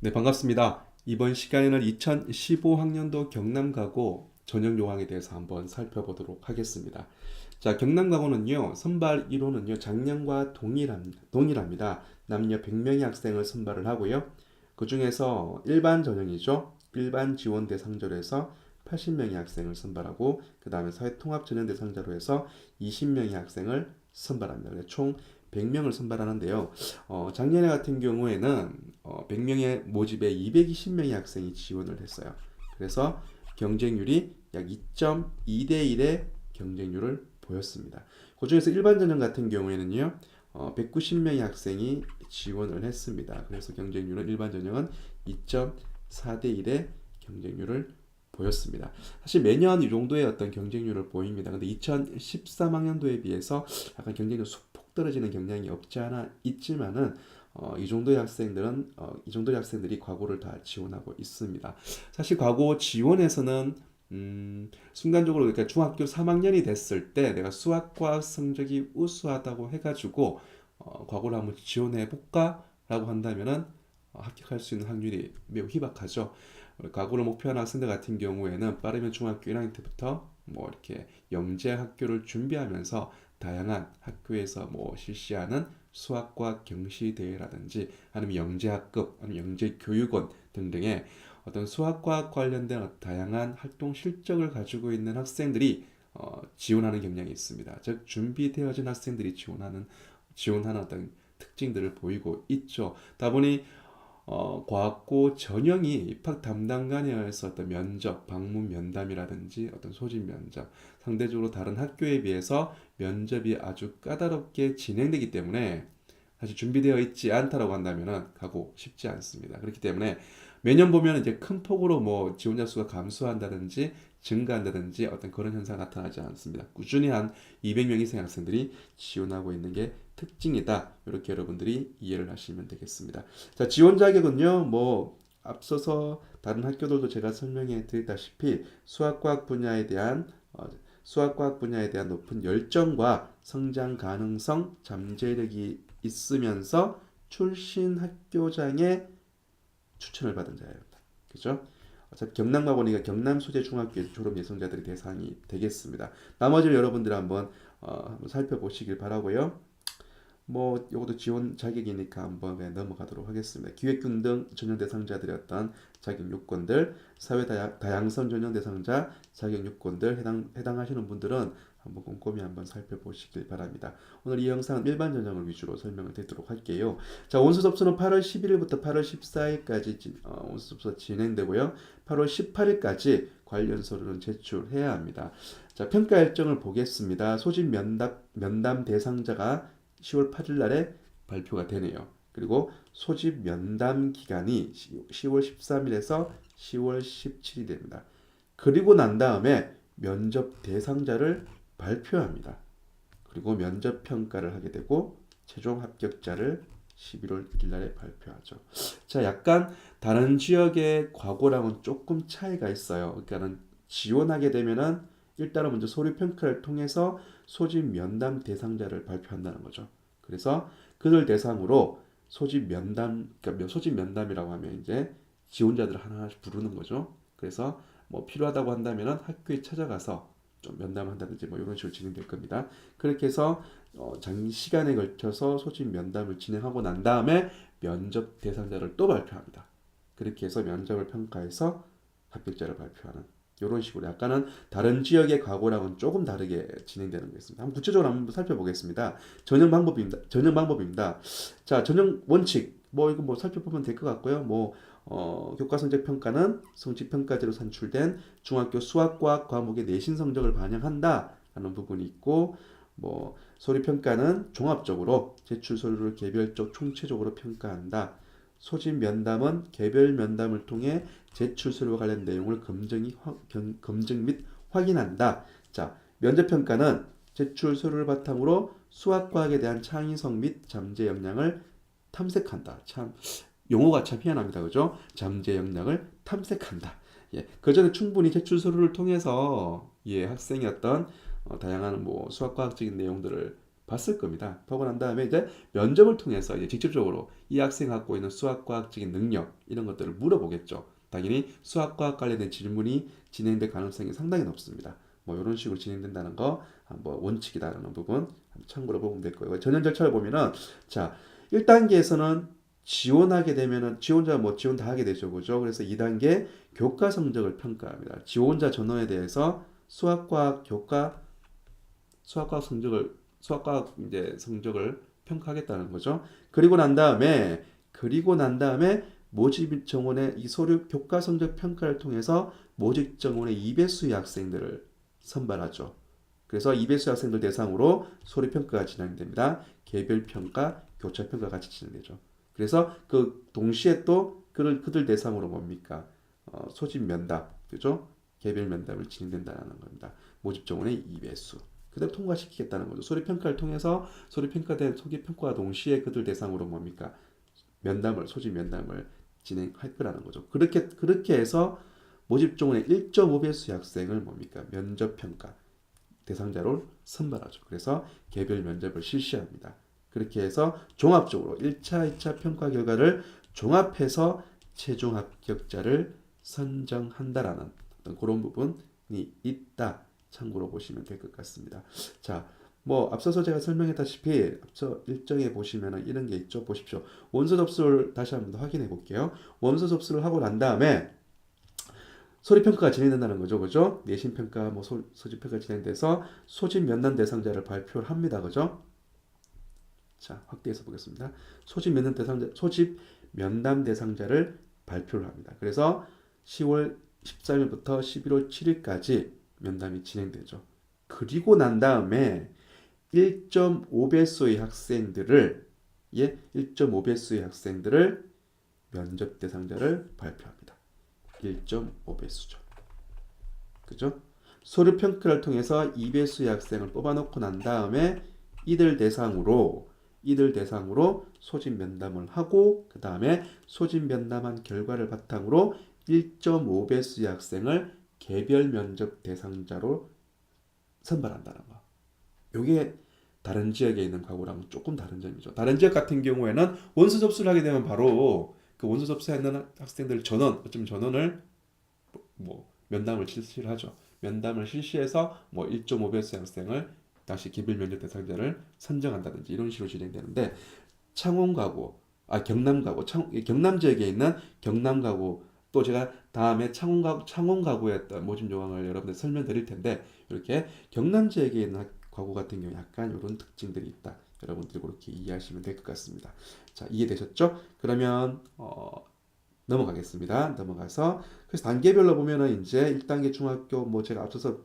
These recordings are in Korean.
네, 반갑습니다. 이번 시간에는 2015학년도 경남가고 전형 요항에 대해서 한번 살펴보도록 하겠습니다. 자, 경남가고는요, 선발 인원은요, 작년과 동일합니다. 남녀 100명의 학생을 선발을 하고요. 그 중에서 일반 전형이죠. 일반 지원 대상자로 해서 80명의 학생을 선발하고, 그 다음에 사회통합 전형 대상자로 해서 20명의 학생을 선발합니다. 그래서 총 100명을 선발하는데요. 작년에 같은 경우에는 100명의 모집에 220명의 학생이 지원을 했어요. 그래서 경쟁률이 약 2.2대 1의 경쟁률을 보였습니다. 그 중에서 일반 전형 같은 경우에는요, 190명의 학생이 지원을 했습니다. 그래서 경쟁률은 일반 전형은 2.4대 1의 경쟁률을 보였습니다. 사실 매년 이 정도의 어떤 경쟁률을 보입니다. 근데 2013학년도에 비해서 약간 경쟁률 소폭 떨어지는 경향이 없지 않아 있지만은 이 정도의 학생들이 과고를 다 지원하고 있습니다. 사실 과고 지원에서는 순간적으로 그러니까 중학교 3학년이 됐을 때 내가 수학과학 성적이 우수하다고 해가지고 과거를 한번 지원해 볼까라고 한다면은 합격할 수 있는 확률이 매우 희박하죠. 과거를 목표하는 학생들 같은 경우에는 빠르면 중학교 1학년 때부터 뭐 이렇게 영재 학교를 준비하면서 다양한 학교에서 뭐 실시하는 수학과 경시 대회라든지 아니면 영재학급, 아니면 영재교육원 등등의 어떤 수학과 관련된 다양한 활동 실적을 가지고 있는 학생들이 지원하는 경향이 있습니다. 즉 준비되어진 학생들이 지원하는 어떤 특징들을 보이고 있죠. 다보니 과학고 전형이 입학 담당관에 의해서 어떤 면접, 방문 면담이라든지 어떤 소집 면접, 상대적으로 다른 학교에 비해서 면접이 아주 까다롭게 진행되기 때문에 사실 준비되어 있지 않다라고 한다면은 가고 쉽지 않습니다. 그렇기 때문에 매년 보면 이제 큰 폭으로 뭐 지원자 수가 감소한다든지 증가한다든지 어떤 그런 현상이 나타나지 않습니다. 꾸준히 한 200명 이상의 학생들이 지원하고 있는 게 특징이다. 이렇게 여러분들이 이해를 하시면 되겠습니다. 자, 지원 자격은요, 뭐 앞서서 다른 학교들도 제가 설명해 드렸다시피 수학과학 분야에 대한 높은 열정과 성장 가능성, 잠재력이 있으면서 출신 학교장의 추천을 받은 자입니다. 그죠? 어차피 경남과고니까 경남 소재 중학교 졸업 예정자들이 대상이 되겠습니다. 나머지를 여러분들 한번 살펴보시길 바라고요. 뭐 이것도 지원 자격이니까 한번 그냥 넘어가도록 하겠습니다. 기획균 등 전형 대상자들의 어떤 자격 요건들, 사회 다양성 전형 대상자 자격 요건들 해당하시는 분들은 한번 꼼꼼히 한번 살펴보시길 바랍니다. 오늘 이 영상은 일반 전형을 위주로 설명을 드리도록 할게요. 자, 원서 접수는 8월 11일부터 8월 14일까지 원서 접수 진행되고요. 8월 18일까지 관련 서류는 제출해야 합니다. 자, 평가 일정을 보겠습니다. 소집 면담 대상자가 10월 8일 날에 발표가 되네요. 그리고 소집 면담 기간이 10월 13일에서 10월 17일이 됩니다. 그리고 난 다음에 면접 대상자를 발표합니다. 그리고 면접 평가를 하게 되고 최종 합격자를 11월 1일 날에 발표하죠. 자, 약간 다른 지역의 과거랑은 조금 차이가 있어요. 그러니까는 지원하게 되면은 일단은 먼저 서류 평가를 통해서 소집 면담 대상자를 발표한다는 거죠. 그래서 그들 대상으로 그러니까 소집 면담이라고 하면 이제 지원자들을 하나씩 부르는 거죠. 그래서 뭐 필요하다고 한다면은 학교에 찾아가서 좀 면담을 한다든지 뭐 이런 식으로 진행될 겁니다. 그렇게 해서 장시간에 걸쳐서 소집 면담을 진행하고 난 다음에 면접 대상자를 또 발표합니다. 그렇게 해서 면접을 평가해서 합격자를 발표하는 이런 식으로 약간은 다른 지역의 과거랑은 조금 다르게 진행되는 게 있습니다. 한번 구체적으로 한번 살펴보겠습니다. 전형 방법입니다. 자, 전형 원칙 뭐 이거 뭐 살펴보면 될 것 같고요. 뭐 교과 성적 평가는 성취 평가제로 산출된 중학교 수학과학 과목의 내신 성적을 반영한다라는 부분이 있고 뭐 소리 평가는 종합적으로 제출 서류를 개별적 총체적으로 평가한다. 소집 면담은 개별 면담을 통해 제출 서류와 관련 내용을 검증 및 확인한다. 자, 면접 평가는 제출 서류를 바탕으로 수학과학에 대한 창의성 및 잠재 역량을 탐색한다. 참 용어가 참 희한합니다. 그죠? 잠재 역량을 탐색한다. 예, 그 전에 충분히 제출 서류를 통해서 학생이 어떤 다양한 뭐 수학과학적인 내용들을 봤을 겁니다. 보고 난 다음에 이제 면접을 통해서 이제 직접적으로 이 학생이 갖고 있는 수학과학적인 능력 이런 것들을 물어보겠죠. 당연히 수학과학 관련된 질문이 진행될 가능성이 상당히 높습니다. 뭐 이런 식으로 진행된다는 거 한번 원칙이다라는 부분 참고로 보면 될 거예요. 전형 절차를 보면은 자 1단계에서는 지원하게 되면은 지원자 뭐 지원 다 하게 되죠, 그죠? 그래서 2단계 교과 성적을 평가합니다. 지원자 전원에 대해서 수학과학 교과 수학과학 성적을 수학과학 이제 성적을 평가하겠다는 거죠. 그리고 난 다음에 모집 정원의 이 서류 교과 성적 평가를 통해서 모집 정원의 2배수의 학생들을 선발하죠. 그래서 2배수 학생들 대상으로 서류 평가가 진행됩니다. 개별 평가, 교차 평가 같이 진행되죠. 그래서 그 동시에 또 그들 대상으로 뭡니까? 소집 면담, 그죠? 개별 면담을 진행된다는 겁니다. 모집 정원의 2배수. 그대로 통과시키겠다는 거죠. 소리 평가를 통해서 소리 평가된 소개 평가와 동시에 그들 대상으로 뭡니까? 소집 면담을 진행할 거라는 거죠. 그렇게 해서 모집 정원의 1.5배수의 학생을 뭡니까? 면접 평가 대상자로 선발하죠. 그래서 개별 면접을 실시합니다. 그렇게 해서 종합적으로 1차, 2차 평가 결과를 종합해서 최종 합격자를 선정한다라는 어떤 그런 부분이 있다. 참고로 보시면 될 것 같습니다. 자, 뭐 앞서서 제가 설명했다시피 앞서 일정에 보시면은 이런 게 있죠. 보십시오. 원서 접수를 다시 한번 더 확인해 볼게요. 원서 접수를 하고 난 다음에 소리 평가가 진행된다는 거죠. 그죠? 내신 평가, 뭐 소집 평가 진행돼서 소집 면담 대상자를 발표를 합니다. 그죠? 자, 확대해서 보겠습니다. 소집 면담 대상자를 발표를 합니다. 그래서 10월 14일부터 11월 7일까지 면담이 진행되죠. 그리고 난 다음에 1.5배수의 학생들을 1.5배수의 학생들을 면접 대상자를 발표합니다. 1.5배수죠. 그죠? 서류 평가를 통해서 2배수의 학생을 뽑아놓고 난 다음에 이들 대상으로 소집 면담을 하고 그 다음에 소집 면담한 결과를 바탕으로 1.5배수의 학생을 개별 면접 대상자로 선발한다는 거. 이게 다른 지역에 있는 과거랑 조금 다른 점이죠. 다른 지역 같은 경우에는 원서 접수를 하게 되면 바로 그 원서 접수하는 학생들 전원을 뭐 면담을 실시를 하죠. 면담을 실시해서 뭐 1.5배수 학생을 다시 개별 면접 대상자를 선정한다든지 이런 식으로 진행되는데 경남 지역에 있는 경남가구 또 제가 다음에 창원가구의 어떤 모집 요강을 여러분들 설명드릴 텐데 이렇게 경남 지역에 있는 가구 같은 경우 약간 이런 특징들이 있다. 여러분들 그렇게 이해하시면 될 것 같습니다. 자, 이해되셨죠? 그러면 넘어가겠습니다. 넘어가서 그래서 단계별로 보면은 이제 1단계 중학교 뭐 제가 앞서서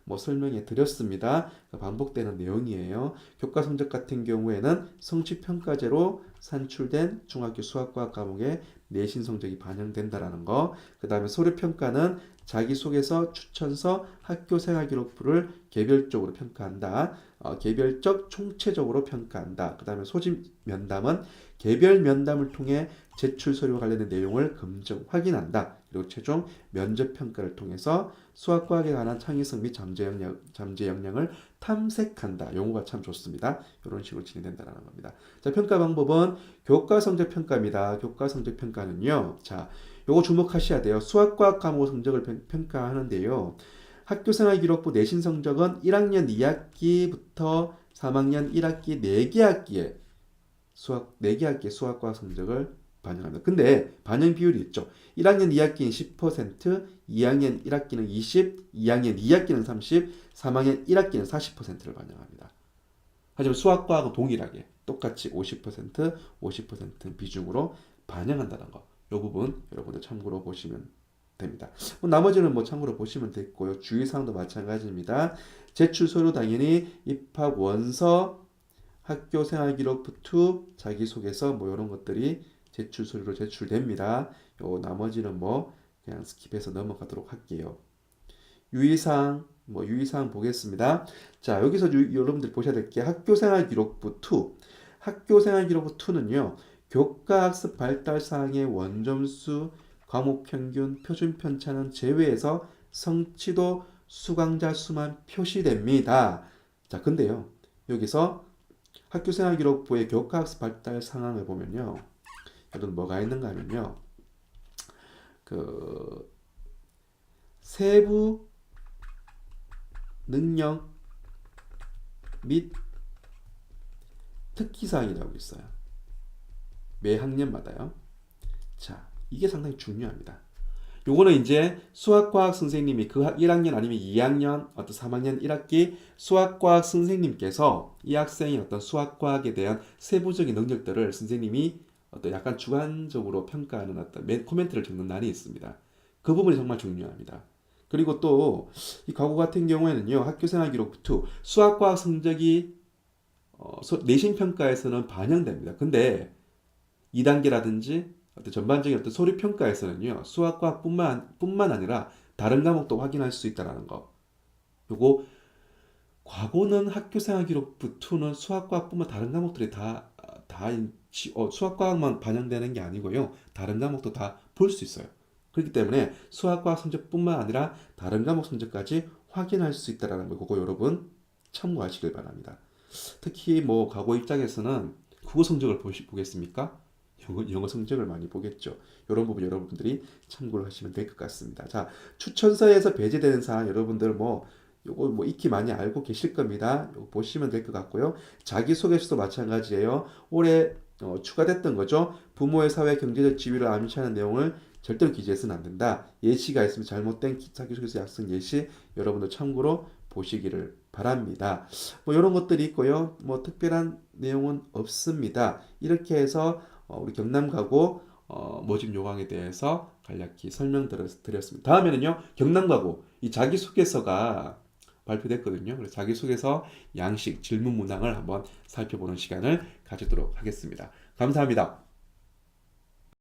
뭐 설명해 드렸습니다. 반복되는 내용이에요. 교과 성적 같은 경우에는 성취평가제로 산출된 중학교 수학과학 과목의 내신 성적이 반영된다라는 거. 그 다음에 소료평가는 자기소개서, 추천서, 학교생활기록부를 개별적으로 평가한다. 개별적 총체적으로 평가한다. 그 다음에 소집 면담은 개별 면담을 통해 제출 서류와 관련된 내용을 검증, 확인한다. 그리고 최종 면접 평가를 통해서 수학과학에 관한 창의성 및 잠재 역량을 탐색한다. 용어가 참 좋습니다. 이런 식으로 진행된다는 겁니다. 자, 평가 방법은 교과 성적 평가입니다. 교과 성적 평가는요. 자, 요거 주목하셔야 돼요. 수학과학 과목 성적을 평가하는데요. 학교생활기록부 내신 성적은 1학년 2학기부터 3학년 1학기 4개 학기에 4개 학기의 수학과학 성적을 반영합니다. 근데 반영 비율이 있죠. 1학년 2학기는 10%, 2학년 1학기는 20, 2학년 2학기는 30, 3학년 1학기는 40%를 반영합니다. 하지만 수학과학은 동일하게 똑같이 50% 비중으로 반영한다는 거. 이 부분 여러분들 참고로 보시면 됩니다. 나머지는 뭐 참고로 보시면 됐고요. 주의사항도 마찬가지입니다. 제출 서류 당연히 입학 원서, 학교생활기록부, 자기소개서 뭐 이런 것들이 제출 서류로 제출됩니다. 요 나머지는 뭐 그냥 스킵해서 넘어가도록 할게요. 유의사항 보겠습니다. 자, 여기서 여러분들 보셔야 될 게 학교생활기록부 2. 학교생활기록부 2는요. 교과학습 발달사항의 원점수, 과목평균, 표준편차는 제외해서 성취도 수강자 수만 표시됩니다. 자, 근데요. 여기서 학교생활기록부의 교과학습 발달 상황을 보면요. 여러분 뭐가 있는가 하면요. 그 세부 능력 및 특기사항이라고 있어요. 매 학년마다요. 자, 이게 상당히 중요합니다. 요거는 이제 수학과학 선생님이 그 1학년 아니면 2학년 어떤 3학년 1학기 수학과학 선생님께서 이 학생의 어떤 수학과학에 대한 세부적인 능력들을 선생님이 어떤 약간 주관적으로 평가하는 어떤 코멘트를 적는 날이 있습니다. 그 부분이 정말 중요합니다. 그리고 또 이 과거 같은 경우에는요. 학교생활기록 2 수학과학 성적이 내신 평가에서는 반영됩니다. 근데 2단계라든지 어떤 전반적인 어떤 소리 평가에서는요. 수학과학뿐만 아니라 다른 과목도 확인할 수 있다라는 거. 요거 과거는 학교생활기록부 2는 수학과학뿐만 다른 과목들이 수학과학만 반영되는 게 아니고요. 다른 과목도 다 볼 수 있어요. 그렇기 때문에 수학과학 성적뿐만 아니라 다른 과목 성적까지 확인할 수 있다라는 거. 그거 여러분 참고하시길 바랍니다. 특히 뭐 과거 입장에서는 국어 성적을 보겠습니까? 영어 성적을 많이 보겠죠. 이런 부분 여러분들이 참고를 하시면 될 것 같습니다. 자, 추천서에서 배제되는 사항 여러분들 요거 익히 많이 알고 계실 겁니다. 요거 보시면 될 것 같고요. 자기소개서도 마찬가지예요. 올해 추가됐던 거죠. 부모의 사회 경제적 지위를 암시하는 내용을 절대로 기재해서는 안 된다. 예시가 있으면 잘못된 자기소개서 약성 예시 여러분들 참고로 보시기를 바랍니다. 뭐 이런 것들이 있고요. 뭐 특별한 내용은 없습니다. 이렇게 해서 우리 경남가고 모집 요강에 대해서 간략히 설명드렸습니다. 다음에는요. 경남가고 이 자기소개서가 발표됐거든요. 그래서 자기소개서 양식 질문 문항을 한번 살펴보는 시간을 가지도록 하겠습니다. 감사합니다.